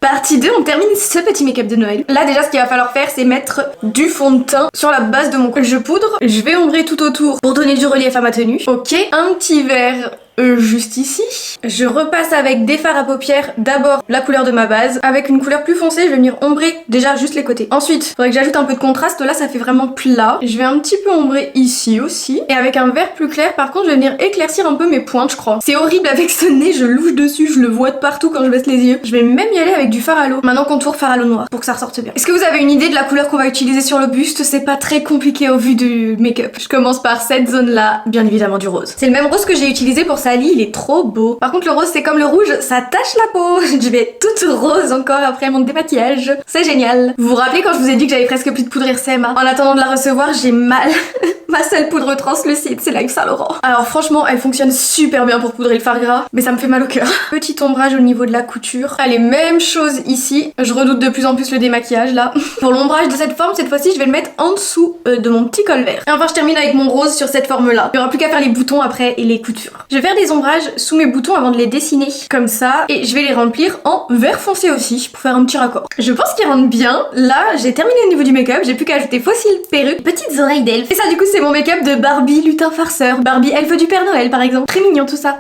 Partie 2, on termine ce petit make-up de Noël. Là déjà ce qu'il va falloir faire c'est mettre du fond de teint sur la base de mon col. Je poudre, je vais ombrer tout autour pour donner du relief à ma tenue. Ok, un petit verre juste ici. Je repasse avec des fards à paupières, d'abord la couleur de ma base. Avec une couleur plus foncée, je vais venir ombrer déjà juste les côtés. Ensuite, il faudrait que j'ajoute un peu de contraste, là ça fait vraiment plat. Je vais un petit peu ombrer ici aussi. Et avec un vert plus clair, par contre, je vais venir éclaircir un peu mes pointes, je crois. C'est horrible avec ce nez, je louche dessus, je le vois de partout quand je baisse les yeux. Je vais même y aller avec du fard à l'eau. Maintenant contour fard à l'eau noir, pour que ça ressorte bien. Est-ce que vous avez une idée de la couleur qu'on va utiliser sur le buste? C'est pas très compliqué au vu du make-up. Je commence par cette zone-là, bien évidemment du rose. C'est le même rose que j'ai utilisé pour Sally, il est trop beau. Par contre le rose c'est comme le rouge, ça tache la peau. Je vais être toute rose encore après mon démaquillage. C'est génial. Vous vous rappelez quand je vous ai dit que j'avais presque plus de poudre CMA? En attendant de la recevoir, j'ai mal. Ma seule poudre translucide, c'est la Yves Saint Laurent. Alors franchement, elle fonctionne super bien pour poudrer le fard gras, mais ça me fait mal au cœur. Petit ombrage au niveau de la couture. Allez, même chose ici. Je redoute de plus en plus le démaquillage là. Pour l'ombrage de cette forme, cette fois-ci, je vais le mettre en dessous de mon petit col vert. Et enfin, je termine avec mon rose sur cette forme-là. Il n'y aura plus qu'à faire les boutons après et les coutures. Je vais faire des ombrages sous mes boutons avant de les dessiner comme ça, et je vais les remplir en vert foncé aussi pour faire un petit raccord. Je pense qu'ils rentrent bien. Là, j'ai terminé au niveau du make-up, j'ai plus qu'à ajouter fossiles, perruque, petites oreilles d'elfe. Et ça, du coup, c'est mon make-up de Barbie lutin farceur. Barbie elfe du Père Noël, par exemple. Très mignon tout ça.